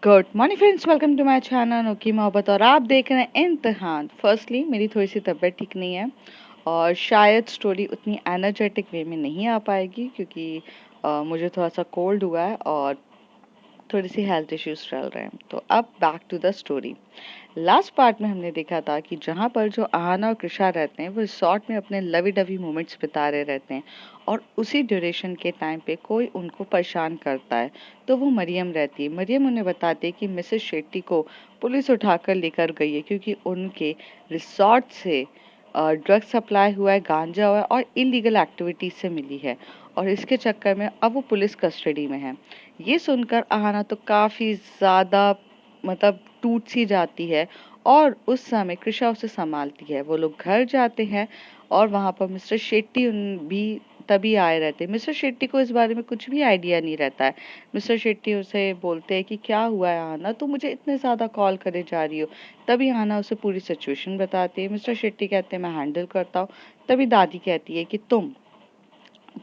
Good morning friends, welcome to my channel Anokhi Mohabbat. और आप देख रहे हैं इम्तिहान। फर्स्टली मेरी थोड़ी सी तबीयत ठीक नहीं है और शायद स्टोरी उतनी एनर्जेटिक वे में नहीं आ पाएगी क्योंकि मुझे थोड़ा सा कोल्ड हुआ है और थोड़ी सी हेल्थ इश्यूज चल रहे हैं। तो अब back to the story. Last part में हमने देखा था कि जहाँ पर जो आहाना और कृषा रहते हैं वो रिसोर्ट में अपने लवी डवी मोमेंट्स बिता रहे रहते हैं और उसी ड्यूरेशन के टाइम पे कोई उनको परेशान करता है तो वो मरियम रहती है। मरियम उन्हें बताती है कि मिसेस शेट्टी को पुलिस उठाकर लेकर गई है क्योंकि उनके रिसोर्ट से ड्रग सप्लाई हुआ है, गांजा हुआ है और इलीगल एक्टिविटीज से मिली है और इसके चक्कर में अब वो पुलिस कस्टडी में है। ये सुनकर आहाना तो काफ़ी ज़्यादा मतलब टूट सी जाती है और उस समय कृषा उसे संभालती है। वो लोग घर जाते हैं और वहाँ पर मिस्टर शेट्टी भी तभी आए रहते हैं। मिस्टर शेट्टी को इस बारे में कुछ भी आइडिया नहीं रहता है। मिस्टर शेट्टी उसे बोलते हैं कि क्या हुआ है आना, तुम मुझे इतने ज़्यादा कॉल करे जा रही हो। तभी आना उसे पूरी सिचुएशन बताती है। मिस्टर शेट्टी कहते हैं मैं हैंडल करता हूँ। तभी दादी कहती है कि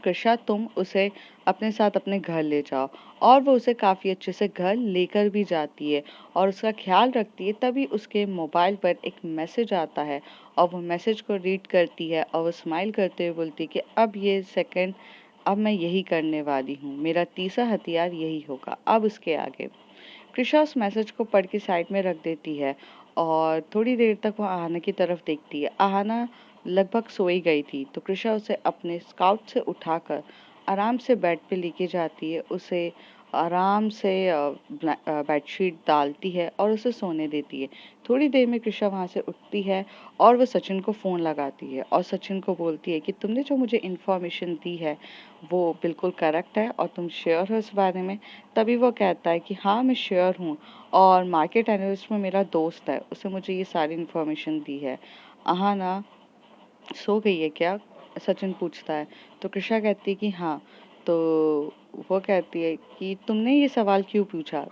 कृषा तुम उसे अपने साथ अपने घर ले जाओ और वो उसे काफ़ी अच्छे से घर लेकर भी जाती है और उसका ख्याल रखती है। तभी उसके मोबाइल पर एक मैसेज आता है और वो मैसेज को रीड करती है और वो स्माइल करते हुए बोलती है कि अब मैं यही करने वाली हूँ, मेरा तीसरा हथियार यही होगा अब उसके आगे। कृषा उस मैसेज को पढ़ के साइड में रख देती है और थोड़ी देर तक वो आहाना की तरफ देखती है। आहाना लगभग सोई गई थी तो कृषा उसे अपने स्काउट से उठाकर आराम से बेड पे लेके जाती है। उसे आराम से बेडशीट डालती है और उसे सोने देती है। थोड़ी देर में कृषा वहाँ से उठती है और वो सचिन को फ़ोन लगाती है और सचिन को बोलती है कि तुमने जो मुझे इन्फॉर्मेशन दी है वो बिल्कुल करेक्ट है और तुम श्योर हो इस बारे में। तभी वो कहता है कि हाँ मैं श्योर हूँ और मार्केट एनालिस्ट में मेरा दोस्त है, उसने मुझे ये सारी इन्फॉर्मेशन दी है। आहाना सो गई है क्या? सचिन पूछता है। तो कृषा कहती है कि हाँ। तो वो कहती है कि तुमने ये सवाल क्यों पूछा?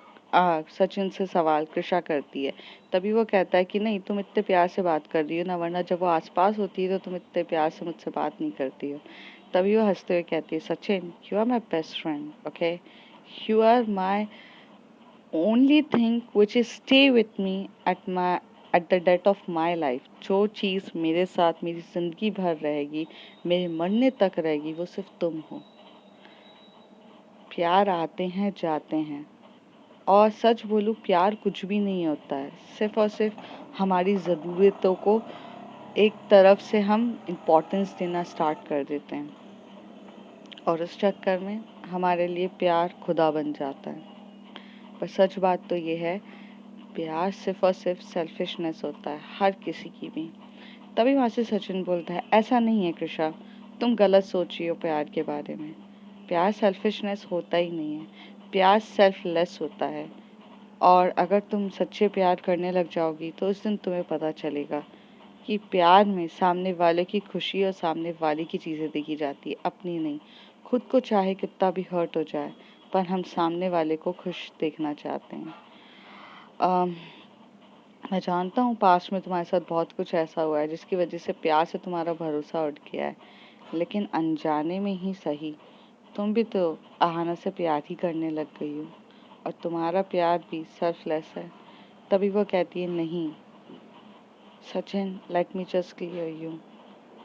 सचिन से सवाल कृषा करती है। तभी वो कहता है कि नहीं, तुम इतने प्यार से बात कर रही हो ना, वरना जब वो आसपास होती है तो तुम इतने प्यार से मुझसे बात नहीं करती हो। तभी वो हंसते हुए कहती है, Sachin you are my best friend, okay, you are my only thing which is stay with me at the death of my life. जो चीज़ मेरे साथ मेरी ज़िंदगी भर रहेगी, मेरे मरने तक रहेगी, वो सिर्फ तुम हो। प्यार आते हैं जाते हैं और सच बोलूँ प्यार कुछ भी नहीं होता है, सिर्फ और सिर्फ हमारी ज़रूरतों को एक तरफ से हम इम्पोर्टेंस देना स्टार्ट कर देते हैं और उस चक्कर में हमारे लिए प्यार खुदा बन जाता है। पर सच बात तो ये है, प्यार सिर्फ और सिर्फ सेल्फिशनेस होता है, हर किसी की भी। तभी वहाँ से सचिन बोलता है, ऐसा नहीं है कृषा, तुम गलत सोच रही हो प्यार के बारे में। प्यार सेल्फिशनेस होता ही नहीं है, प्यार सेल्फलेस होता है। और अगर तुम सच्चे प्यार करने लग जाओगी तो उस दिन तुम्हें पता चलेगा कि प्यार में सामने वाले की खुशी और सामने वाले की चीज़ें देखी जाती है, अपनी नहीं। खुद को चाहे कितना भी हर्ट हो जाए पर हम सामने वाले को खुश देखना चाहते हैं। अम, मैं जानता हूँ पास्ट में तुम्हारे साथ बहुत कुछ ऐसा हुआ है जिसकी वजह से प्यार से तुम्हारा भरोसा उठ गया है, लेकिन अनजाने में ही सही तुम भी तो आहाना से प्यार ही करने लग गई हो और तुम्हारा प्यार भी सेल्फलेस है। तभी वो कहती है, नहीं Sachin, let me just clear you,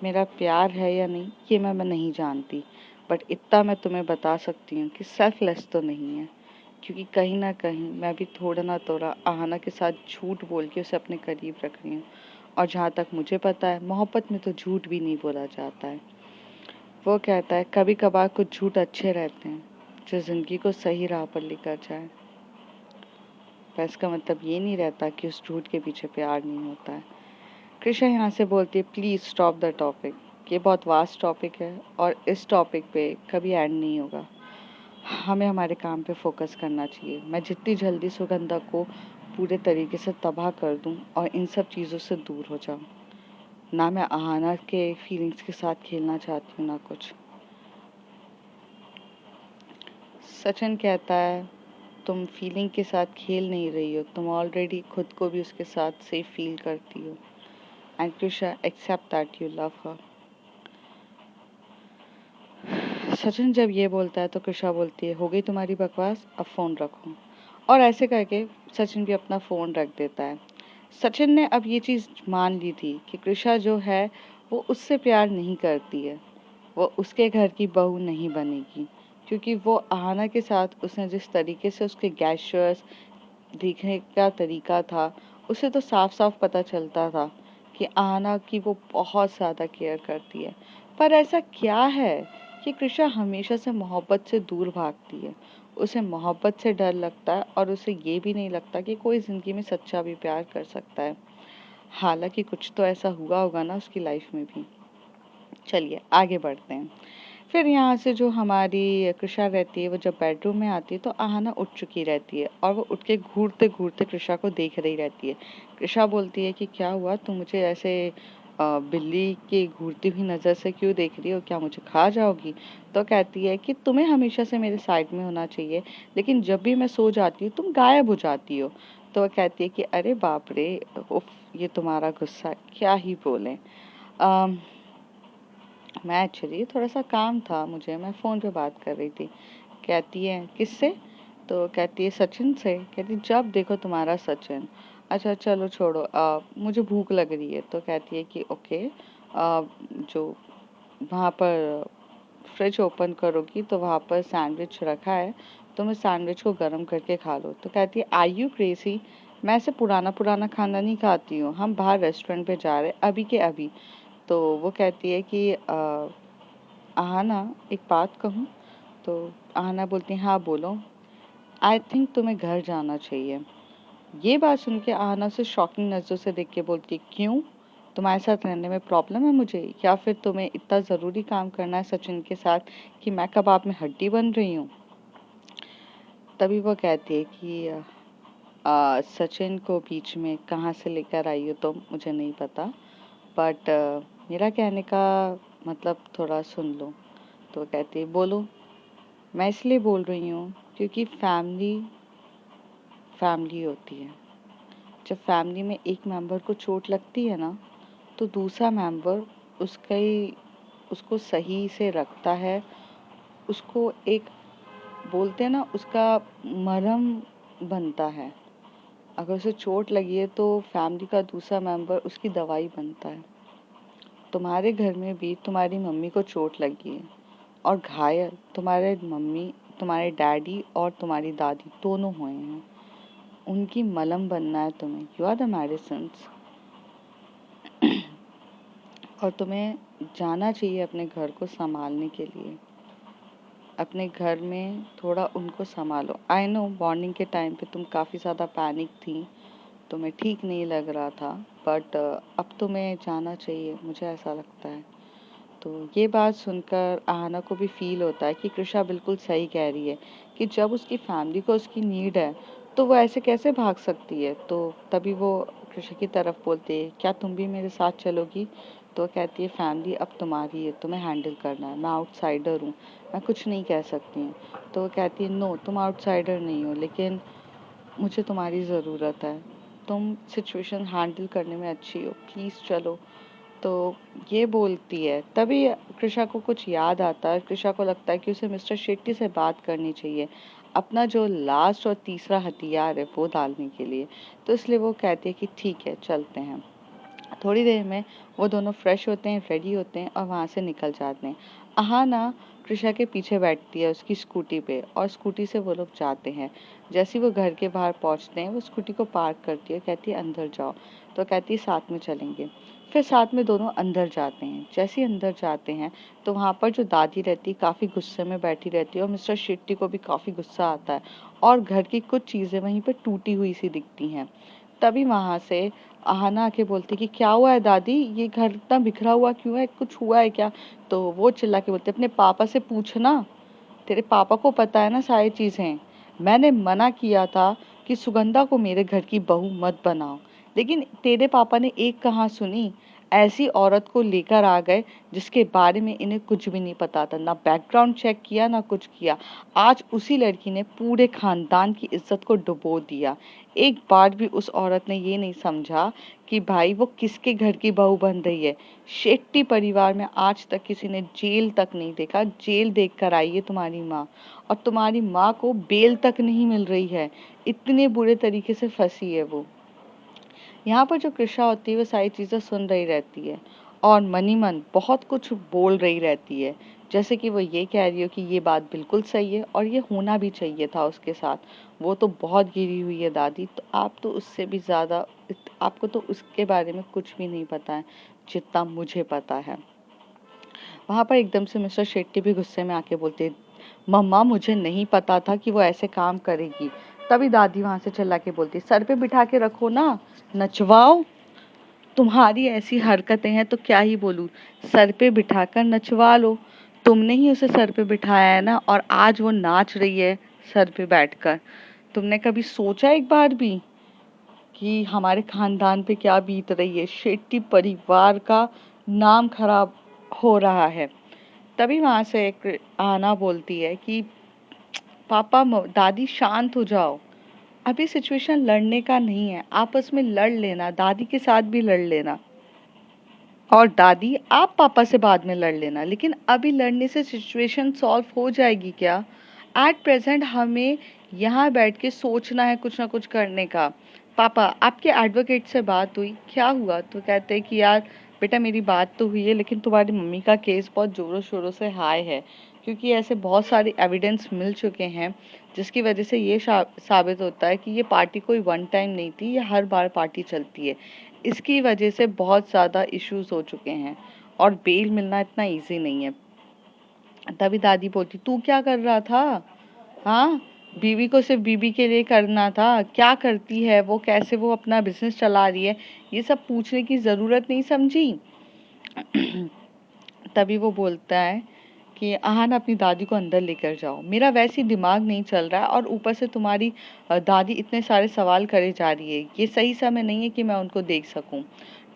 मेरा प्यार है या नहीं ये मैं नहीं जानती, बट इतना मैं तुम्हें बता सकती हूँ कि सेल्फलेस तो नहीं है, क्योंकि कहीं ना कहीं मैं भी थोड़ा ना थोड़ा आहाना के साथ झूठ बोल के उसे अपने करीब रख रही हूँ। और जहाँ तक मुझे पता है मोहब्बत में तो झूठ भी नहीं बोला जाता है। वो कहता है कभी कभार कुछ झूठ अच्छे रहते हैं जो ज़िंदगी को सही राह पर लेकर जाए, पर इसका मतलब ये नहीं रहता कि उस झूठ के पीछे प्यार नहीं होता है। कृष्णा यहाँ से बोलती है, प्लीज़ स्टॉप द टॉपिक, ये बहुत वास्ट टॉपिक है और इस टॉपिक पे कभी एंड नहीं होगा। हमें हमारे काम पे फोकस करना चाहिए। मैं जितनी जल्दी सुगंधा को पूरे तरीके से तबाह कर दूं और इन सब चीज़ों से दूर हो जाऊं, ना मैं आहाना के फीलिंग्स के साथ खेलना चाहती हूँ ना कुछ। सचिन कहता है, तुम फीलिंग के साथ खेल नहीं रही हो, तुम ऑलरेडी खुद को भी उसके साथ सेफ फील करती हो। And Krisha accept that you love her. Sachin जब ये बोलता है तो कृषा बोलती है, हो गई तुम्हारी बकवास, अब फ़ोन रखो। और ऐसे करके सचिन भी अपना फ़ोन रख देता है। सचिन ने अब ये चीज़ मान ली थी कि कृषा जो है वो उससे प्यार नहीं करती है, वो उसके घर की बहू नहीं बनेगी, क्योंकि वो आहाना के साथ उसने जिस तरीके से उसके गैस्चर्स देखने का तरीका था, उसे तो साफ साफ पता चलता था कि आहाना की वो बहुत ज़्यादा केयर करती है। पर ऐसा क्या है कि कृषा हमेशा से मोहब्बत से दूर भागती है? उसे मोहब्बत से डर लगता है और उसे ये भी नहीं लगता कि कोई ज़िंदगी में सच्चा भी प्यार कर सकता है। हालांकि कुछ तो ऐसा हुआ होगा ना उसकी लाइफ में भी। चलिए आगे बढ़ते हैं। फिर यहाँ से जो हमारी कृषा रहती है, वो जब बेडरूम में आती है तो आहाना उठ चुकी रहती है और वो उठ के घूरते घूरते कृषा को देख रही रहती है। कृषा बोलती है कि क्या हुआ, तुम मुझे ऐसे बिल्ली की घूरती हुई नज़र से क्यों देख रही हो, क्या मुझे खा जाओगी? तो कहती है कि तुम्हें हमेशा से मेरे साइड में होना चाहिए, लेकिन जब भी मैं सो जाती हूँ तुम गायब हो जाती हो। तो वह कहती है कि अरे बाप रे, उफ, ये तुम्हारा गुस्सा, क्या ही बोलें। अम, मैं एक्चुअली थोड़ा-सा काम था मुझे, मैं फ़ोन पे बात कर रही थी। कहती है किससे? तो कहती है सचिन से। कहती जब देखो तुम्हारा सचिन। अच्छा चलो छोड़ो, मुझे भूख लग रही है। तो कहती है कि ओके, जो वहाँ पर फ्रिज ओपन करोगी तो वहाँ पर सैंडविच रखा है, तो मैं सैंडविच को गर्म करके खा लो। तो कहती है आर यू क्रेज़ी? मैं ऐसे पुराना-पुराना खाना नहीं खाती हूँ, हम बाहर रेस्टोरेंट पे जा रहे हैं अभी के अभी। तो वो कहती है कि आहाना, एक बात कहूँ? तो आहाना बोलती है हाँ बोलो। आई थिंक तुम्हें घर जाना चाहिए। ये बात सुन के आहाना उसे शॉकिंग नज़रों से देख के बोलती है क्यों? तुम्हारे साथ रहने में प्रॉब्लम है मुझे, या फिर तुम्हें इतना ज़रूरी काम करना है सचिन के साथ कि मैं कबाब में हड्डी बन रही हूँ? तभी वो कहती है कि सचिन को बीच में कहाँ से लेकर आई हो तो मुझे नहीं पता, बट मेरा कहने का मतलब थोड़ा सुन लो। तो वो कहती है बोलो। मैं इसलिए बोल रही हूँ क्योंकि फैमिली फैमिली होती है। जब फैमिली में एक मेंबर को चोट लगती है ना, तो दूसरा मेंबर उसका ही उसको सही से रखता है, उसको एक बोलते हैं ना, उसका मरहम बनता है। अगर उसे चोट लगी है तो फैमिली का दूसरा मेंबर उसकी दवाई बनता है। तुम्हारे घर में भी तुम्हारी मम्मी को चोट लगी है और घायल तुम्हारे मम्मी, तुम्हारे डैडी और तुम्हारी दादी दोनों हुए हैं। उनकी मलहम बनना है तुम्हें। You are the medicines. और तुम्हें जाना चाहिए अपने घर को संभालने के लिए। अपने घर में थोड़ा उनको संभालो। आई नो बॉन्डिंग के टाइम पे तुम काफ़ी ज़्यादा पैनिक थी, तुम्हें ठीक नहीं लग रहा था, बट अब तुम्हें जाना चाहिए, मुझे ऐसा लगता है। तो ये बात सुनकर आहाना को भी फील होता है कि कृषा बिल्कुल सही कह रही है कि जब उसकी फैमिली को उसकी नीड है तो वो ऐसे कैसे भाग सकती है। तो तभी वो कृषा की तरफ बोलती है क्या तुम भी मेरे साथ चलोगी? तो कहती है फैमिली अब तुम्हारी है, तुम्हें हैंडल करना है, मैं आउटसाइडर हूँ, मैं कुछ नहीं कह सकती हूँ। तो वो कहती है नो, तुम आउटसाइडर नहीं हो, लेकिन मुझे तुम्हारी ज़रूरत है, तुम सिचुएशन हैंडल करने में अच्छी हो, प्लीज़ चलो। तो ये बोलती है, तभी कृषा को कुछ याद आता है। कृषा को लगता है कि उसे मिस्टर शेट्टी से बात करनी चाहिए, अपना जो लास्ट और तीसरा हथियार है वो डालने के लिए। तो इसलिए वो कहती है कि ठीक है चलते हैं। थोड़ी देर में वो दोनों फ्रेश होते हैं, रेडी होते हैं और वहाँ से निकल जाते हैं। अहाना कृषा के पीछे बैठती है उसकी स्कूटी पे और स्कूटी से वो लोग जाते हैं। जैसे ही वो घर के बाहर पहुँचते हैं वो स्कूटी को पार्क करती है, कहती है अंदर जाओ। तो कहती है साथ में चलेंगे। फिर साथ में दोनों अंदर जाते हैं। जैसे ही अंदर जाते हैं तो वहाँ पर जो दादी रहती है काफ़ी गुस्से में बैठी रहती है और मिस्टर शेट्टी को भी काफ़ी गुस्सा आता है और घर की कुछ चीज़ें वहीं पर टूटी हुई सी दिखती हैं। तभी वहाँ से आहाना आके बोलती कि क्या हुआ है दादी, ये घर इतना बिखरा हुआ क्यों है, कुछ हुआ है क्या? तो वो चिल्ला के बोलते अपने पापा से पूछना, तेरे पापा को पता है ना सारी चीजें। मैंने मना किया था कि सुगंधा को मेरे घर की बहू मत बनाओ, लेकिन तेरे पापा ने एक कहाँ सुनी। ऐसी औरत को लेकर आ गए जिसके बारे में इन्हें कुछ भी नहीं पता था, ना बैकग्राउंड चेक किया ना कुछ किया। आज उसी लड़की ने पूरे खानदान की इज्जत को डुबो दिया। एक बार भी उस औरत ने ये नहीं समझा कि भाई वो किसके घर की बहू बन रही है। शेट्टी परिवार में आज तक किसी ने जेल तक नहीं देखा। जेल देख कर आई है तुम्हारी माँ, और तुम्हारी माँ को बेल तक नहीं मिल रही है, इतने बुरे तरीके से फंसी है वो। यहाँ पर जो कृषा होती है वो सारी चीज़ें सुन रही रहती है और मनी मन बहुत कुछ बोल रही रहती है। जैसे कि वो ये कह रही हो कि ये बात बिल्कुल सही है और ये होना भी चाहिए था उसके साथ। वो तो बहुत गिरी हुई है दादी, तो आप तो उससे भी ज़्यादा, आपको तो उसके बारे में कुछ भी नहीं पता है जितना मुझे पता है। वहाँ पर एकदम से मिस्टर शेट्टी भी गुस्से में आके बोलते, मम्मा मुझे नहीं पता था कि वो ऐसे काम करेगी। तभी दादी वहां से चिल्ला के बोलती, सर पे बिठा के रखो ना, नचवाओ। तुम्हारी ऐसी हरकतें हैं तो क्या ही बोलूं, सर पे बिठाकर नचवा लो। तुमने ही उसे सर पे बिठाया है ना, और आज वो नाच रही है सर पे बैठकर। तुमने कभी सोचा एक बार भी कि हमारे खानदान पे क्या बीत रही है? शेट्टी परिवार का नाम खराब हो रहा है। तभी वहां से एक आना बोलती है कि पापा दादी शांत हो जाओ, अभी सिचुएशन लड़ने का नहीं है, आपस में लड़ लेना, दादी के साथ भी लड़ लेना, और दादी आप पापा से बाद में लड़ लेना, लेकिन अभी लड़ने से सिचुएशन सॉल्व हो जाएगी क्या? एट प्रेजेंट हमें यहाँ बैठ के सोचना है कुछ ना कुछ करने का। पापा आपके एडवोकेट से बात हुई, क्या हुआ? तो कहते हैं कि यार बेटा मेरी बात तो हुई है, लेकिन तुम्हारी मम्मी का केस बहुत जोरों शोरों से हाई है, क्योंकि ऐसे बहुत सारे एविडेंस मिल चुके हैं जिसकी वजह से ये साबित होता है कि ये पार्टी कोई वन टाइम नहीं थी, ये हर बार पार्टी चलती है। इसकी वजह से बहुत ज़्यादा इश्यूज हो चुके हैं और बेल मिलना इतना इजी नहीं है। तभी दादी बोलती, तू क्या कर रहा था? हाँ, बीवी को सिर्फ बीवी के लिए करना था, क्या करती है वो, कैसे वो अपना बिजनेस चला रही है, ये सब पूछने की ज़रूरत नहीं समझी। तभी वो बोलता है कि आहाना अपनी दादी को अंदर लेकर जाओ, मेरा वैसे ही दिमाग नहीं चल रहा है और ऊपर से तुम्हारी दादी इतने सारे सवाल करे जा रही है, ये सही समय नहीं है कि मैं उनको देख सकूं।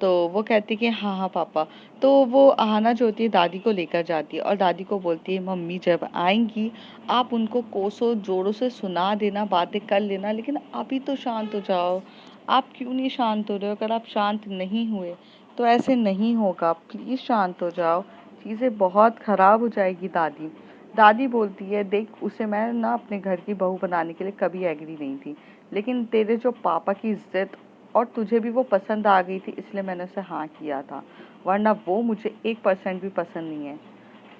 तो वो कहती कि हाँ हाँ पापा। तो वो आहाना जो होती है दादी को लेकर जाती है और दादी को बोलती है, मम्मी जब आएंगी आप उनको कोसों जोरों से सुना देना, बातें कर लेना, लेकिन अभी तो शांत हो जाओ। आप क्यों नहीं शांत हो रहे हो? अगर आप शांत नहीं हुए तो ऐसे नहीं होगा, प्लीज शांत हो जाओ, चीज़ें बहुत ख़राब हो जाएगी दादी। दादी बोलती है, देख उसे मैं ना अपने घर की बहू बनाने के लिए कभी एग्री नहीं थी, लेकिन तेरे जो पापा की इज्जत और तुझे भी वो पसंद आ गई थी, इसलिए मैंने उसे हाँ किया था, वरना वो मुझे 1% भी पसंद नहीं है।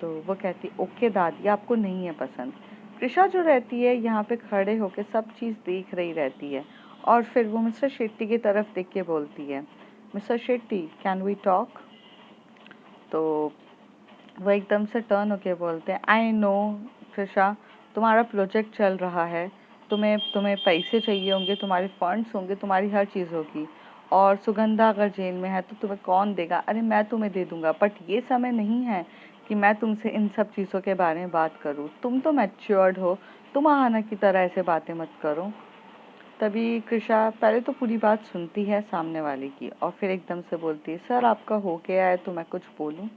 तो वो कहती, ओके दादी आपको नहीं है पसंद। कृषा जो रहती है यहाँ पे खड़े होके सब चीज़ देख रही रहती है और फिर वो मिस्टर शेट्टी की तरफ देख के बोलती है, mister Shetty can we talk? तो वो एकदम से टर्न होके बोलते हैं, आई नो कृषा, तुम्हारा प्रोजेक्ट चल रहा है, तुम्हें तुम्हें पैसे चाहिए होंगे, तुम्हारे फंड्स होंगे, तुम्हारी हर चीज़ होगी, और सुगंधा अगर जेल में है तो तुम्हें कौन देगा? अरे मैं तुम्हें दे दूंगा, बट ये समय नहीं है कि मैं तुमसे इन सब चीज़ों के बारे में बात करूँ। तुम तो मैच्योर्ड हो, तुम आहाना की तरह ऐसे बातें मत करो। तभी कृषा पहले तो पूरी बात सुनती है सामने वाले की और फिर एकदम से बोलती है, सर आपका हो गया है तो मैं कुछ बोलूं?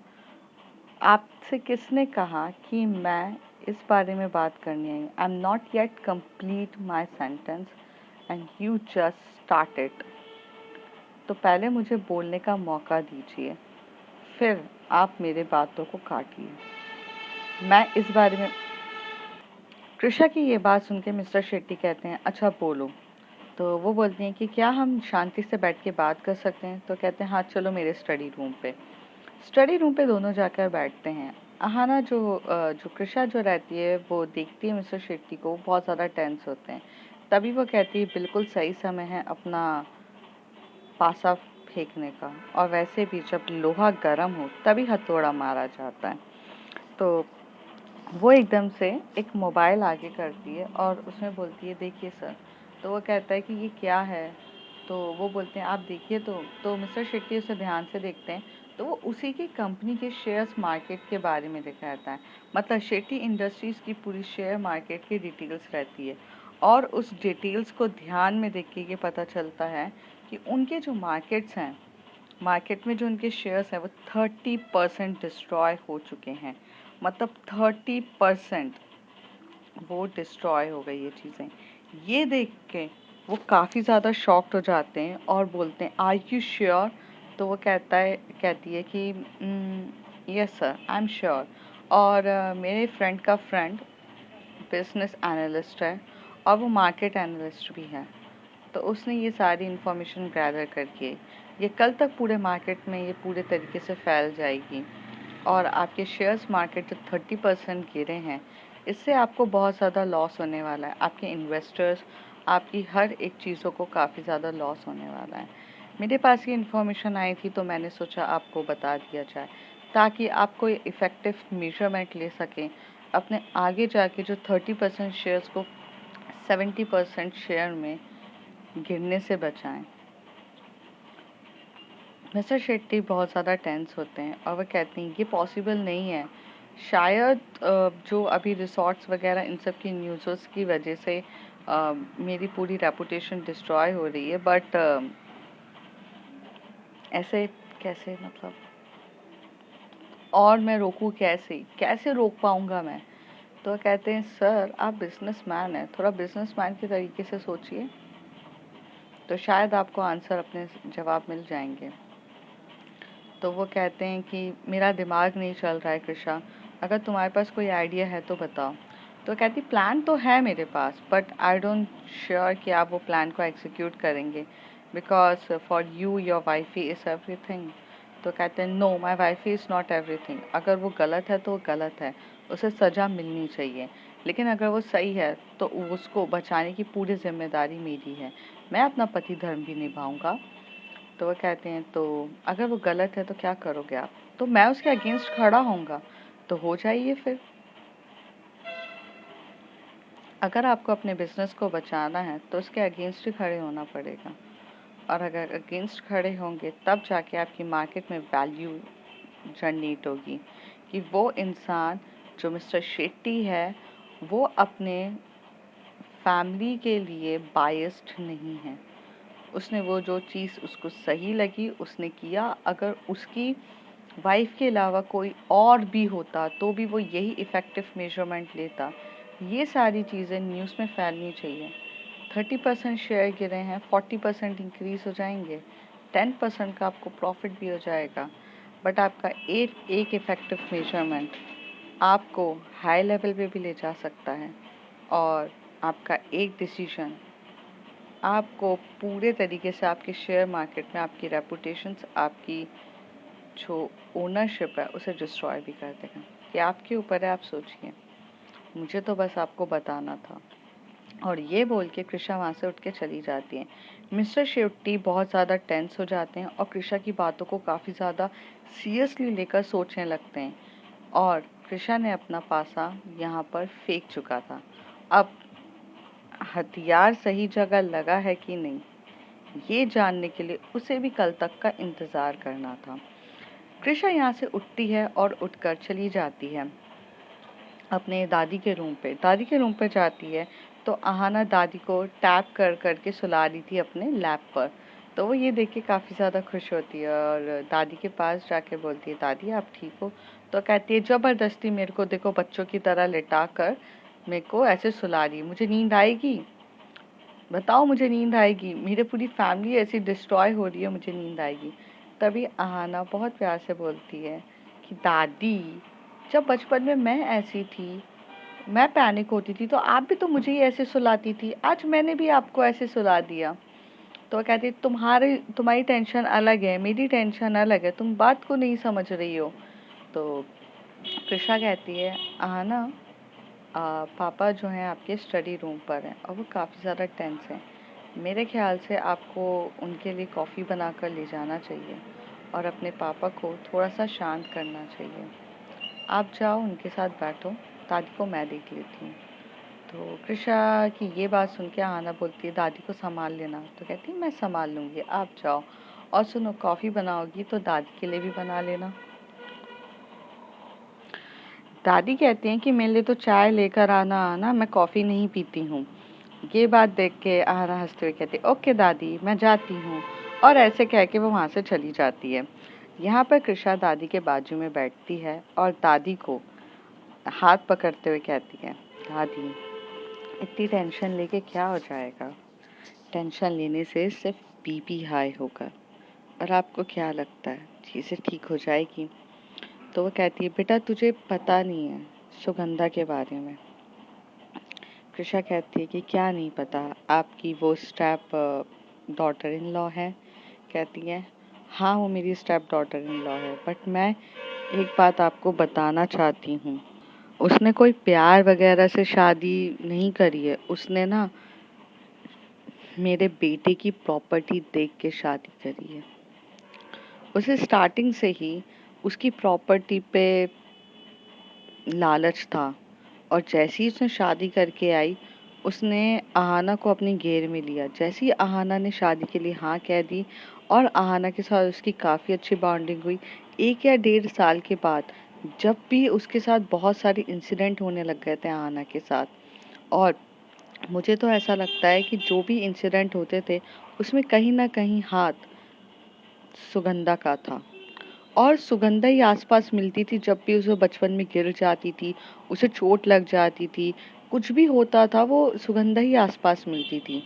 आपसे किसने कहा कि मैं इस बारे में बात करनी आई? I am not yet complete my sentence and you just started. तो पहले मुझे बोलने का मौका दीजिए, फिर आप मेरे बातों को काटिए। मैं इस बारे में। कृषा की ये बात सुन के मिस्टर शेट्टी कहते हैं, अच्छा बोलो। तो वो बोलती हैं कि क्या हम शांति से बैठ के बात कर सकते हैं? तो कहते हैं, हाँ चलो मेरे स्टडी रूम पे। स्टडी रूम पे दोनों जाकर बैठते हैं। अहाना जो कृषा जो रहती है वो देखती है मिस्टर शेट्टी को, बहुत ज़्यादा टेंस होते हैं। तभी वो कहती है, बिल्कुल सही समय है अपना पासा फेंकने का, और वैसे भी जब लोहा गर्म हो तभी हथौड़ा मारा जाता है। तो वो एकदम से एक मोबाइल आगे करती है और उसमें बोलती है, देखिए सर। तो वो कहता है कि ये क्या है? तो वो बोलते हैं, आप देखिए। तो मिस्टर शेट्टी उसे ध्यान से देखते हैं, तो वो उसी की कंपनी के शेयर्स मार्केट के बारे में दिखाता है। मतलब शेट्टी इंडस्ट्रीज़ की पूरी शेयर मार्केट की डिटेल्स रहती है, और उस डिटेल्स को ध्यान में देख के ये पता चलता है कि उनके जो मार्केट्स हैं मार्केट में जो उनके शेयर्स हैं वो 30% डिस्ट्रॉय हो चुके हैं। मतलब 30% वो डिस्ट्रॉय हो गई ये चीज़ें। ये देख के वो काफ़ी ज़्यादा शॉक्ड हो जाते हैं और बोलते हैं आर यू श्योर? तो वो कहती है कि yes sir, I am sure. और मेरे फ्रेंड का फ्रेंड बिजनेस एनालिस्ट है और वो मार्केट एनालिस्ट भी है। तो उसने ये सारी इन्फॉर्मेशन गैदर करके ये कल तक पूरे मार्केट में ये पूरे तरीके से फैल जाएगी और आपके शेयर्स मार्केट जो 30% गिरे हैं, इससे आपको बहुत ज़्यादा लॉस होने वाला है। आपके इन्वेस्टर्स, आपकी हर एक चीज़ों को काफ़ी ज़्यादा लॉस होने वाला है। मेरे पास ये इन्फॉर्मेशन आई थी तो मैंने सोचा आपको बता दिया जाए, ताकि आप कोई इफ़ेक्टिव मेजरमेंट ले सकें, अपने आगे जाके जो 30% शेयर्स को 70% शेयर में गिरने से बचाएं। मिस्टर शेट्टी बहुत ज़्यादा टेंस होते हैं और वो कहते हैं ये पॉसिबल नहीं है। शायद जो अभी रिसॉर्ट्स वगैरह इन सब की न्यूज़ की वजह से मेरी पूरी रेपुटेशन डिस्ट्रॉय हो रही है, बट ऐसे कैसे, मतलब और मैं रोकूं कैसे? कैसे रोक पाऊंगा मैं? तो कहते हैं सर आप बिजनेसमैन हैं, थोड़ा बिजनेसमैन के तरीके से सोचिए, तो शायद आपको आंसर अपने जवाब मिल जाएंगे। तो वो कहते हैं कि मेरा दिमाग नहीं चल रहा है कृषा, अगर तुम्हारे पास कोई आइडिया है तो बताओ। तो कहती प्लान तो है मेरे पास, बट आई डोंट श्योर कि आप वो प्लान को एग्जीक्यूट करेंगे, because for you your wifey is everything. तो कहते हैं no, my wifey is not everything. अगर वो गलत है तो वो गलत है, उसे सज़ा मिलनी चाहिए, लेकिन अगर वो सही है तो उसको बचाने की पूरी जिम्मेदारी मेरी है, मैं अपना पति धर्म भी निभाऊंगा। तो वो कहते हैं तो अगर वो गलत है तो क्या करोगे आप? तो मैं उसके अगेंस्ट खड़ा होऊंगा। तो हो जाइए फिर। अगर आपको अपने बिजनेस को बचाना है तो उसके अगेंस्ट ही खड़े होना पड़ेगा, और अगर अगेंस्ट खड़े होंगे तब जाके आपकी मार्केट में वैल्यू जनरेट होगी कि वो इंसान जो मिस्टर शेट्टी है वो अपने फैमिली के लिए बायस्ड नहीं है। उसने वो जो चीज़ उसको सही लगी उसने किया। अगर उसकी वाइफ के अलावा कोई और भी होता तो भी वो यही इफ़ेक्टिव मेजरमेंट लेता। ये सारी चीज़ें न्यूज़ में फैलनी चाहिए। 30% शेयर गिरे हैं, 40% इंक्रीज हो जाएंगे, 10% का आपको प्रॉफिट भी हो जाएगा, बट आपका एक इफ़ेक्टिव मेजरमेंट आपको हाई लेवल पे भी ले जा सकता है, और आपका एक डिसीजन आपको पूरे तरीके से आपके शेयर मार्केट में आपकी रेपुटेशंस, आपकी जो ओनरशिप है उसे डिस्ट्रॉय भी कर देगा। ये आपके ऊपर है, आप सोचिए। मुझे तो बस आपको बताना था। और ये बोल के कृषा वहाँ से उठ के चली जाती है। मिस्टर शेट्टी बहुत ज़्यादा टेंस हो जाते हैं और कृषा की बातों को काफ़ी ज़्यादा सीरियसली लेकर सोचने लगते हैं, और कृषा ने अपना पासा यहाँ पर फेंक चुका था। अब हथियार सही जगह लगा है कि नहीं, ये जानने के लिए उसे भी कल तक का इंतज़ार करना था। कृषा यहाँ से उठती है और उठकर चली जाती है अपने दादी के रूम पे। दादी के रूम पे जाती है तो आहाना दादी को टैप कर करके सुला रही थी अपने लैप पर। तो वो ये देख के काफ़ी ज़्यादा खुश होती है और दादी के पास जाके बोलती है दादी आप ठीक हो? तो कहती है ज़बरदस्ती मेरे को देखो बच्चों की तरह लिटा कर मेरे को ऐसे सुला रही है, मुझे नींद आएगी? बताओ मुझे नींद आएगी? मेरी पूरी फैमिली ऐसी डिस्ट्रॉय हो रही है, मुझे नींद आएगी? तभी आहाना बहुत प्यार से बोलती है कि दादी जब बचपन में मैं ऐसी थी, मैं पैनिक होती थी तो आप भी तो मुझे ही ऐसे सुलाती थी, आज मैंने भी आपको ऐसे सुला दिया। तो वो कहती तुम्हारी टेंशन अलग है, मेरी टेंशन अलग है, तुम बात को नहीं समझ रही हो। तो कृषा कहती है आहाना पापा जो हैं आपके स्टडी रूम पर हैं और वो काफ़ी ज़्यादा टेंस हैं। मेरे ख्याल से आपको उनके लिए कॉफ़ी बनाकर ले जाना चाहिए और अपने पापा को थोड़ा सा शांत करना चाहिए। आप जाओ उनके साथ बैठो, दादी को मैं देख लेती हूँ। तो कृषा की ये बात सुन के आना बोलती है दादी को संभाल लेना। तो कहती है मैं संभाल लूँगी, आप जाओ, और सुनो कॉफ़ी बनाओगी तो दादी के लिए भी बना लेना। दादी कहती हैं कि मेरे लिए तो चाय लेकर आना, आना मैं कॉफ़ी नहीं पीती हूँ। ये बात देख के आहाना हंसते हुए कहती ओके दादी मैं जाती हूँ, और ऐसे कह के वो वहाँ से चली जाती है। यहाँ पर कृषा दादी के बाजू में बैठती है और दादी को हाथ पकड़ते हुए कहती है, दादी इतनी टेंशन लेके क्या हो जाएगा, टेंशन लेने से सिर्फ बीपी हाई होगा और आपको क्या लगता है चीज़ें ठीक हो जाएगी। तो वो कहती है, बेटा तुझे पता नहीं है सुगंधा के बारे में। कृषा कहती है कि क्या नहीं पता, आपकी वो स्टेप डॉटर इन लॉ है। कहती है, हाँ वो मेरी स्टेप डॉटर इन लॉ है, बट मैं एक बात आपको बताना चाहती हूँ, उसने कोई प्यार वगैरह से शादी नहीं करी है, उसने ना मेरे बेटे की प्रॉपर्टी देख के शादी करी है। उसे स्टार्टिंग से ही उसकी प्रॉपर्टी पे लालच था और जैसे ही उसने शादी करके आई उसने आहाना को अपनी घेर में लिया। जैसे ही आहाना ने शादी के लिए हाँ कह दी और आहाना के साथ उसकी काफ़ी अच्छी बॉन्डिंग हुई, 1 या 1.5 साल के बाद जब भी उसके साथ बहुत सारे इंसिडेंट होने लग गए थे आहाना के साथ, और मुझे तो ऐसा लगता है कि जो भी इंसिडेंट होते थे उसमें कहीं ना कहीं हाथ सुगंधा का था और सुगंधा ही आसपास मिलती थी। जब भी उसे बचपन में गिर जाती थी, उसे चोट लग जाती थी, कुछ भी होता था, वो सुगंधा ही आसपास मिलती थी।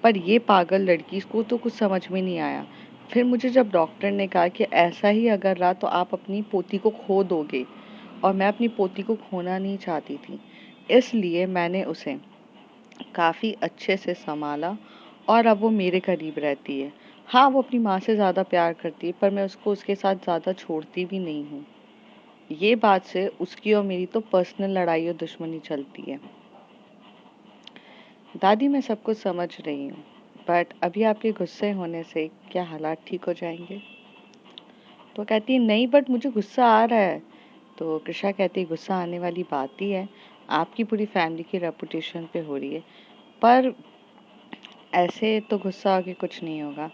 पर ये पागल लड़की को तो कुछ समझ में नहीं आया। फिर मुझे जब डॉक्टर ने कहा कि ऐसा ही अगर रहा तो आप अपनी पोती को खो दोगे, और मैं अपनी पोती को खोना नहीं चाहती थी, इसलिए मैंने उसे काफ़ी अच्छे से संभाला और अब वो मेरे करीब रहती है। हाँ, वो अपनी माँ से ज़्यादा प्यार करती है, पर मैं उसको उसके साथ ज़्यादा छोड़ती भी नहीं हूँ। ये बात से उसकी और मेरी तो पर्सनल लड़ाई और दुश्मनी चलती है। दादी मैं सब कुछ समझ रही हूँ, बट अभी आपके गुस्से होने से क्या हालात ठीक हो जाएंगे? तो कहती है, नहीं बट मुझे गुस्सा आ रहा है। तो कृषा कहती है, गुस्सा आने वाली बात ही है, आपकी पूरी फैमिली की रेपुटेशन पे हो रही है। पर ऐसे तो गुस्सा आके कुछ नहीं होगा।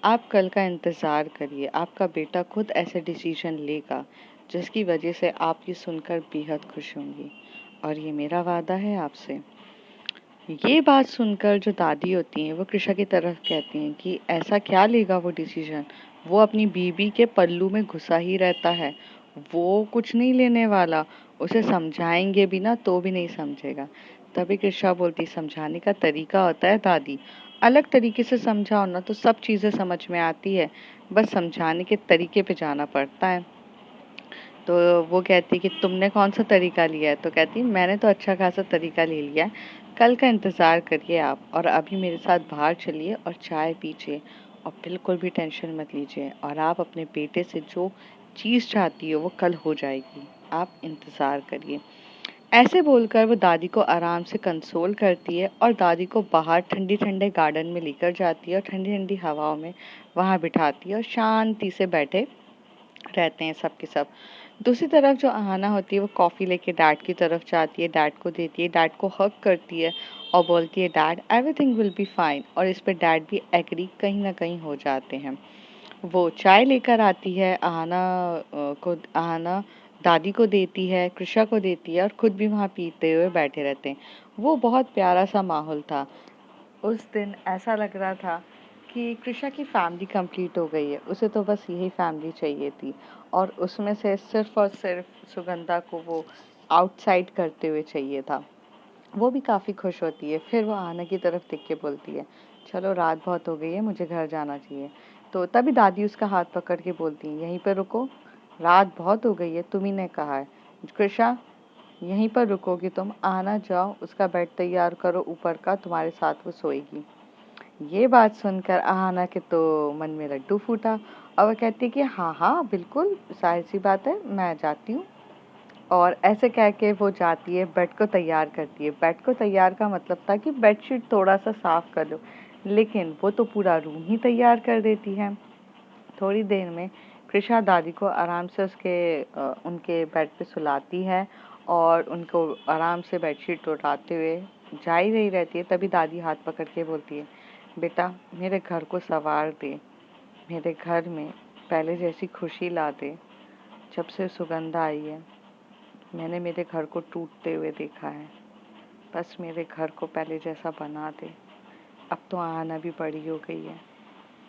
आप कल का इंतज़ार करिए, आपका बेटा खुद ऐसे डिसीजन लेगा जिसकी वजह से आप ये सुनकर बेहद खुश होंगी, और ये मेरा वादा है आपसे। ये बात सुनकर जो दादी होती हैं वो कृषा की तरफ कहती हैं कि ऐसा क्या लेगा वो डिसीजन, वो अपनी बीबी के पल्लू में घुसा ही रहता है, वो कुछ नहीं लेने वाला, उसे समझाएंगे भी ना तो भी नहीं समझेगा। तभी कृषा बोलती, समझाने का तरीका होता है दादी, अलग तरीके से समझाओ ना तो सब चीज़ें समझ में आती है, बस समझाने के तरीके पे जाना पड़ता है। तो वो कहती कि तुमने कौन सा तरीका लिया है? तो कहती मैंने तो अच्छा खासा तरीका ले लिया है, कल का इंतज़ार करिए आप, और अभी मेरे साथ बाहर चलिए और चाय पीजिए और बिल्कुल भी टेंशन मत लीजिए, और आप अपने बेटे से जो चीज़ चाहती हो वो कल हो जाएगी, आप इंतज़ार करिए। ऐसे बोलकर वो दादी को आराम से कंसोल करती है और दादी को बाहर ठंडी ठंडे गार्डन में लेकर जाती है और ठंडी ठंडी हवाओं में वहाँ बिठाती है और शांति से बैठे रहते हैं सब के सब। दूसरी तरफ जो आहाना होती है वो कॉफ़ी लेके डैड की तरफ जाती है, डैड को देती है, डैड को हग करती है और बोलती है, dad everything will be fine, और इस पे डैड भी एग्री कहीं ना कहीं हो जाते हैं। वो चाय लेकर आती है, आहाना दादी को देती है, कृषा को देती है और खुद भी वहाँ पीते हुए बैठे रहते हैं। वो बहुत प्यारा सा माहौल था। उस दिन ऐसा लग रहा था कि कृषा की फैमिली कंप्लीट हो गई है, उसे तो बस यही फैमिली चाहिए थी, और उसमें से सिर्फ और सिर्फ सुगंधा को वो आउटसाइड करते हुए चाहिए था। वो भी काफ़ी खुश होती है। फिर वो आना की तरफ देख के बोलती है, चलो रात बहुत हो गई है, मुझे घर जाना चाहिए। तो तभी दादी उसका हाथ पकड़ के बोलती है, यहीं पर रुको, रात बहुत हो गई है, तुम्ही ने कहा है। कृषा, यहीं पर रुकोगी तुम, आना जाओ, उसका बेड तैयार करो ऊपर का, तुम्हारे साथ वो सोएगी। ये बात सुनकर आहाना के तो मन में लड्डू फूटा और वह कहती है कि हाँ हाँ बिल्कुल, जाहिर सी बात है, मैं जाती हूँ। और ऐसे कह के वो जाती है, बेड को तैयार करती है। बेड को तैयार का मतलब था कि बेडशीट थोड़ा सा साफ कर लो, लेकिन वो तो पूरा रूम ही तैयार कर देती है। थोड़ी देर में कृषा दादी को आराम से उनके बेड पे सुलाती है और उनको आराम से बेडशीट उठाते हुए जा ही रही रहती है। तभी दादी हाथ पकड़ के बोलती है, बेटा मेरे घर को संवार दे, मेरे घर में पहले जैसी खुशी ला दे। जब से सुगंधा आई है मैंने मेरे घर को टूटते हुए देखा है, बस मेरे घर को पहले जैसा बना दे। अब तो आना भी बड़ी हो गई है,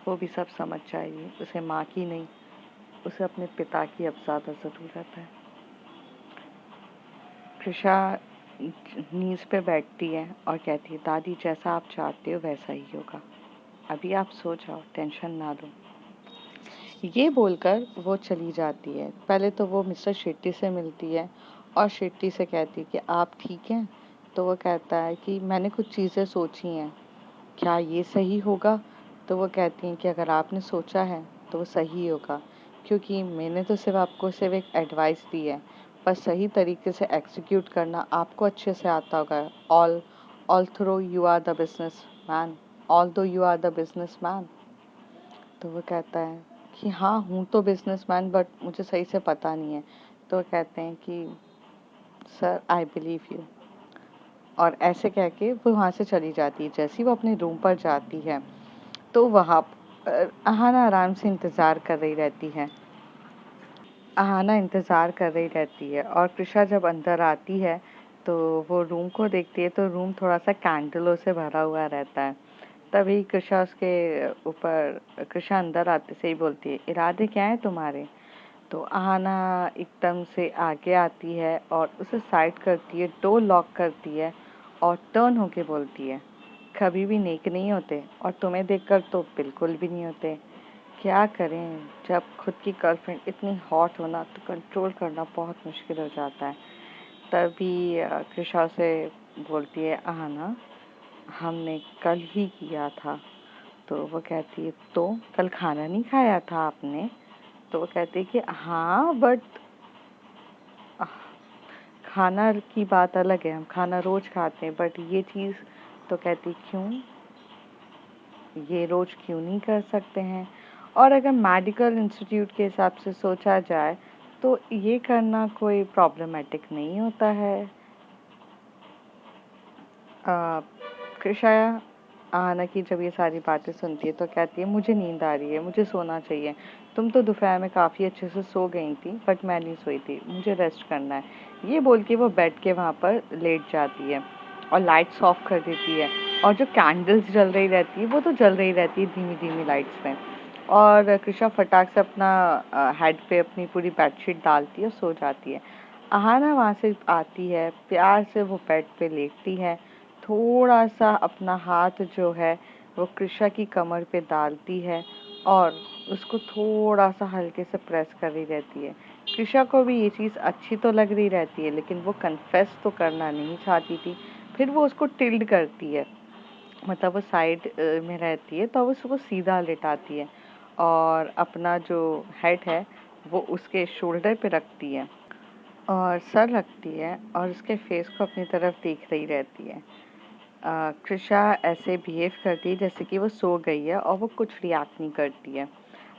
वो भी सब समझ जाएगी। उसे माँ की नहीं, उसे अपने पिता की अब ज़्यादा ज़रूरत है। कृषा नीज़ पे बैठती है और कहती है, दादी जैसा आप चाहते हो वैसा ही होगा, अभी आप सो जाओ, टेंशन ना लो। ये बोलकर वो चली जाती है। पहले तो वो मिस्टर शेट्टी से मिलती है और शेट्टी से कहती है कि आप ठीक हैं? तो वो कहता है कि मैंने कुछ चीज़ें सोची हैं, क्या ये सही होगा? तो वो कहती हैं कि अगर आपने सोचा है तो वो सही होगा, क्योंकि मैंने तो सिर्फ एक एडवाइस दी है, पर सही तरीके से एग्जीक्यूट करना आपको अच्छे से आता होगा। All all through you are the businessman, all though you are the businessman. तो वो कहता है कि हाँ हूँ तो बिजनेसमैन, बट मुझे सही से पता नहीं है। तो वो कहते हैं कि सर आई बिलीव यू, और ऐसे कह के वो वहाँ से चली जाती है। जैसे ही वो अपने रूम पर जाती है तो वहाँ पर अहाना आराम से इंतज़ार कर रही रहती है। अहाना इंतज़ार कर रही रहती है और कृषा जब अंदर आती है तो वो रूम को देखती है तो रूम थोड़ा सा कैंडलों से भरा हुआ रहता है। तभी कृषा अंदर आते से ही बोलती है, इरादे क्या हैं तुम्हारे? तो अहाना एकदम से आगे आती है और उसे साइड करती है, डोर लॉक करती है और टर्न होके बोलती है, कभी भी नेक नहीं होते और तुम्हें देखकर तो बिल्कुल भी नहीं होते। क्या करें, जब खुद की गर्लफ्रेंड इतनी हॉट हो ना तो कंट्रोल करना बहुत मुश्किल हो जाता है। तभी कृषा से बोलती है अहाना, हमने कल ही किया था। तो वो कहती है, तो कल खाना नहीं खाया था आपने? तो वो कहती है कि हाँ, बट खाना की बात अलग है, हम खाना रोज खाते हैं, बट ये चीज़। तो कहती, क्यों, ये रोज क्यों नहीं कर सकते हैं? और अगर मेडिकल इंस्टीट्यूट के हिसाब से सोचा जाए तो ये करना कोई प्रॉब्लमेटिक नहीं होता है। कृषा आहाना की जब ये सारी बातें सुनती है तो कहती है, मुझे नींद आ रही है, मुझे सोना चाहिए। तुम तो दोपहर में काफ़ी अच्छे से सो गई थी, बट मैं नहीं सोई थी, मुझे रेस्ट करना है। ये बोल के वो बेड के वहाँ पर लेट जाती है और लाइट्स ऑफ कर देती है। और जो कैंडल्स जल रही रहती है वो तो जल रही रहती है धीमी धीमी लाइट्स में। और कृषा फटाक से अपना हेड पे अपनी पूरी बेडशीट डालती है और सो जाती है। आहाना वहाँ से आती है, प्यार से वो बेड पे लेटती है, थोड़ा सा अपना हाथ जो है वो कृषा की कमर पे डालती है और उसको थोड़ा सा हल्के से प्रेस कर रही रहती है। कृषा को भी ये चीज़ अच्छी तो लग रही रहती है, लेकिन वो कन्फेस तो करना नहीं चाहती थी। फिर वो उसको टिल्ड करती है, मतलब वो साइड में रहती है तो वो उसको सीधा लेटाती है और अपना जो हेड है वो उसके शोल्डर पे रखती है और सर रखती है और उसके फेस को अपनी तरफ देख रही रहती है। कृषा ऐसे बिहेव करती है जैसे कि वो सो गई है और वो कुछ रिएक्ट नहीं करती है।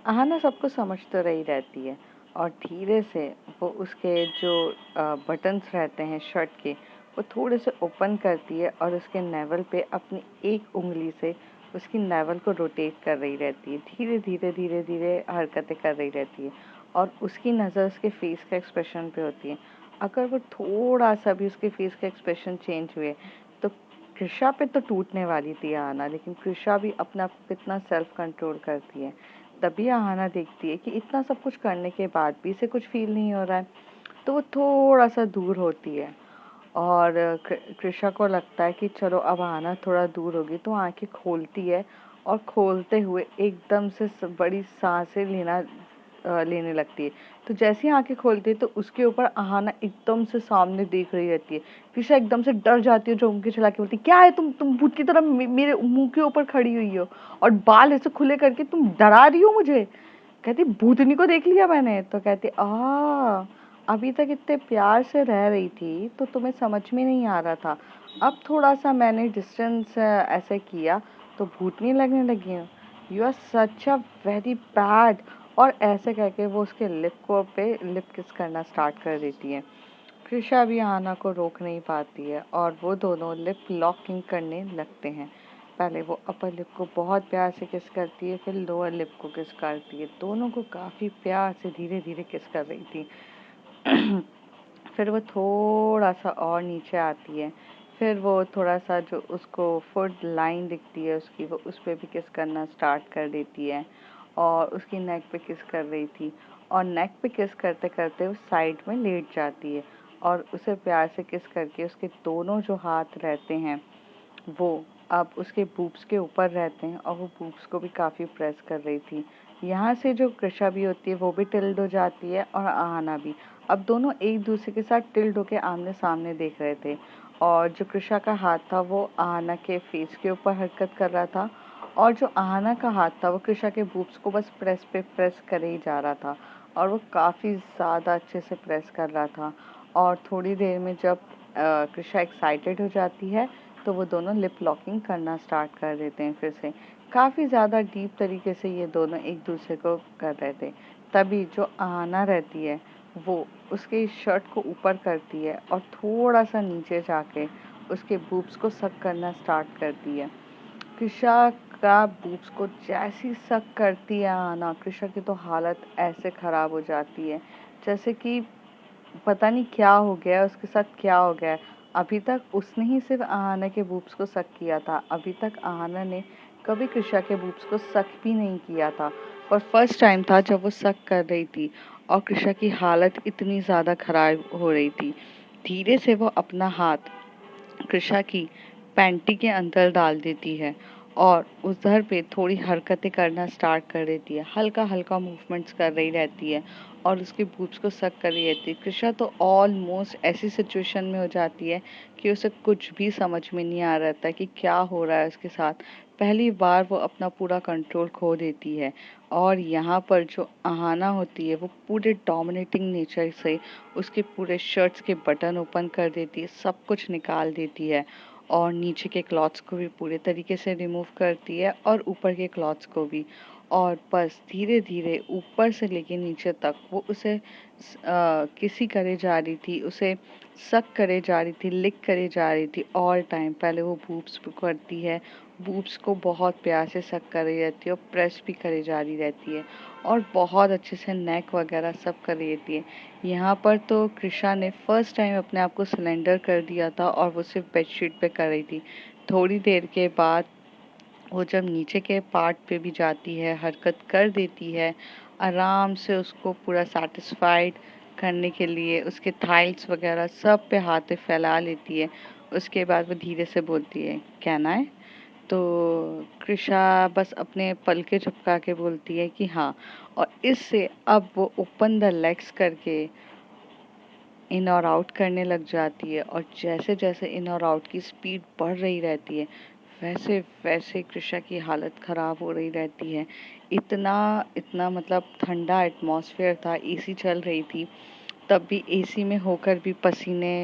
अहाना सबको समझ तो रही रहती है और धीरे से वो उसके जो बटन्स रहते हैं शर्ट के वो थोड़े से ओपन करती है और उसके नेवल पे अपनी एक उंगली से उसकी नेवल को रोटेट कर रही रहती है। धीरे धीरे हरकतें कर रही रहती है और उसकी नज़र उसके फेस का एक्सप्रेशन पे होती है। अगर वो थोड़ा सा भी उसके फेस का एक्सप्रेशन चेंज हुए तो कृषा पे तो टूटने वाली थी आहाना, लेकिन कृषा भी अपना इतना सेल्फ कंट्रोल करती है। तभी आहाना देखती है कि इतना सब कुछ करने के बाद भी इसे कुछ फील नहीं हो रहा है, तो वो थोड़ा सा दूर होती है और कृषा को लगता है कि चलो अब आहाना थोड़ा दूर होगी, तो आंखें खोलती है और खोलते हुए एकदम से बड़ी सांसें लेने लगती है। तो जैसे ही आंखें खोलती है तो उसके ऊपर आहाना एकदम से सामने देख रही रहती है। कृषा एकदम से डर जाती है, जो उनके चला के बोलती, क्या है, तुम भूत की तरह मेरे मुंह के ऊपर खड़ी हुई हो और बाल ऐसे खुले करके तुम डरा रही हो मुझे। कहती, भूतनी को देख लिया मैंने? तो कहती, अभी तक इतने प्यार से रह रही थी तो तुम्हें समझ में नहीं आ रहा था, अब थोड़ा सा मैंने डिस्टेंस ऐसे किया तो भूतनी लगने लगी हूँ। You are such a very bad. और ऐसे करके वो उसके लिप किस करना स्टार्ट कर देती है। कृषा भी आना को रोक नहीं पाती है और वो दोनों लिप लॉकिंग करने लगते हैं। पहले वो अपर लिप को बहुत प्यार से किस करती है, फिर लोअर लिप को किस करती है। दोनों को काफ़ी प्यार से धीरे धीरे किस कर रही थी। फिर वो थोड़ा सा और नीचे आती है, फिर वो थोड़ा-सा जो उसको फुट लाइन दिखती है उसकी, वो उस पे भी किस करना स्टार्ट कर देती है और उसकी नेक पे किस कर रही थी और नेक पे किस करते-करते वो साइड में लेट जाती है और उसे प्यार से किस करके उसके दोनों जो हाथ रहते हैं वो अब उसके बूब्स के ऊपर रहते हैं और वो बूब्स को भी काफ़ी प्रेस कर रही थी। यहाँ से जो कृषा भी होती है वो भी टिल्ड हो जाती है और आहना भी। अब दोनों एक दूसरे के साथ टिल्ड होके आमने-सामने देख रहे थे और जो कृषा का हाथ था वो आहना के फेस के ऊपर हरकत कर रहा था और जो आहना का हाथ था वो कृषा के बूब्स को बस प्रेस पे प्रेस करे ही जा रहा था और वो काफ़ी ज़्यादा अच्छे से प्रेस कर रहा था। और थोड़ी देर में जब कृषा एक्साइटेड हो जाती है तो वो दोनों लिप लॉकिंग करना स्टार्ट कर देते हैं फिर से। काफ़ी ज़्यादा डीप तरीके से ये दोनों एक दूसरे को कर रहे थे। तभी जो आहना रहती है वो उसके शर्ट को ऊपर करती है और थोड़ा-सा नीचे जाके उसके बूब्स को सक करना स्टार्ट करती है। कृषा का बूब्स को जैसी सक करती है आहना, कृषा की तो हालत ऐसे ख़राब हो जाती है जैसे कि पता नहीं क्या हो गया है, उसके साथ क्या हो गया है। अभी तक उसने ही सिर्फ आहना के बूब्स को सक किया था। अभी तक आहना ने कभी कृषा के बूब्स को सक भी नहीं किया था और फर्स्ट टाइम था जब वो सक कर रही थी और कृषा की हालत इतनी ज़्यादा खराब हो रही थी। धीरे से वो अपना हाथ कृषा की पैंटी के अंदर डाल देती है और उधर पे थोड़ी हरकतें करना स्टार्ट कर देती है। हल्का-हल्का मूवमेंट्स कर रही रहती है और उसके बूब्स को सक कर रही रहती है। कृषा तो ऑलमोस्ट ऐसी सिचुएशन में हो जाती है कि उसे कुछ भी समझ में नहीं आ रहा था कि क्या हो रहा है उसके साथ। पहली बार वो अपना पूरा कंट्रोल खो देती है और यहाँ पर जो आहना होती है वो पूरे डोमिनेटिंग नेचर से उसके पूरे शर्ट्स के बटन ओपन कर देती है, सब कुछ निकाल देती है और नीचे के क्लॉथ्स को भी पूरे तरीके से रिमूव करती है और ऊपर के क्लॉथ्स को भी और बस धीरे-धीरे ऊपर से लेके नीचे तक वो उसे किसी करे जा रही थी, उसे सक करे जा रही थी, लिक करे जा रही थी ऑल टाइम। पहले वो बूब्स पे करती है, बूब्स को बहुत प्यार से सक कर रही रहती है और प्रेस भी करे जा रही रहती है और बहुत अच्छे से नेक वगैरह सब कर रही रहती है। यहाँ पर तो कृषा ने फर्स्ट टाइम अपने आप को सरेंडर कर दिया था और वो सिर्फ बेडशीट पे कर रही थी। थोड़ी देर के बाद वो जब नीचे के पार्ट पे भी जाती है, हरकत कर देती है, आराम से उसको पूरा सैटिस्फाइड करने के लिए उसके थाइस वगैरह सब पे हाथ फैला लेती है। उसके बाद वो धीरे से बोलती है, "कैन आई?" तो कृषा बस अपने पलके झपका के बोलती है कि हाँ और इससे अब वो ओपन द लेग्स करके इन और आउट करने लग जाती है और जैसे-जैसे इन और आउट की स्पीड बढ़ रही रहती है, वैसे-वैसे कृषा की हालत ख़राब हो रही रहती है। इतना इतना मतलब ठंडा एटमॉस्फेयर था, एसी चल रही थी, तब भी एसी में होकर भी पसीने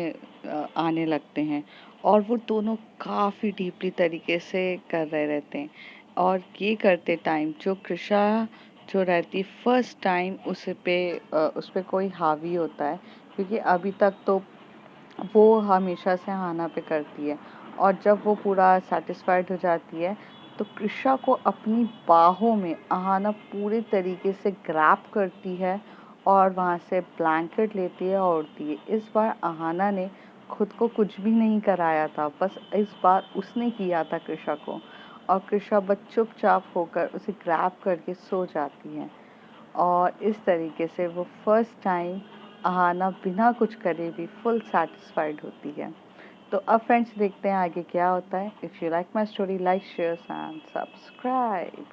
आने लगते हैं और वो दोनों काफ़ी डीपली तरीके से कर रहे रहते हैं और ये करते टाइम जो कृषा जो रहती फर्स्ट टाइम उस पे कोई हावी होता है क्योंकि अभी तक तो वो हमेशा से आहना पे करती है और जब वो पूरा सैटिस्फाइड हो जाती है तो कृषा को अपनी बाहों में आहना पूरे तरीके से ग्रैब करती है और वहाँ से ब्लैंकेट लेती है और उड़ती है। इस बार आहना ने खुद को कुछ भी नहीं कराया था, बस इस बार उसने किया था कृषा को और कृषा बस चुपचाप होकर उसे ग्रैब करके सो जाती है और इस तरीके से वो फर्स्ट टाइम आहना बिना कुछ करे भी फुल सैटिस्फाइड होती है। तो अब फ्रेंड्स देखते हैं आगे क्या होता है। If you like my story like share and subscribe.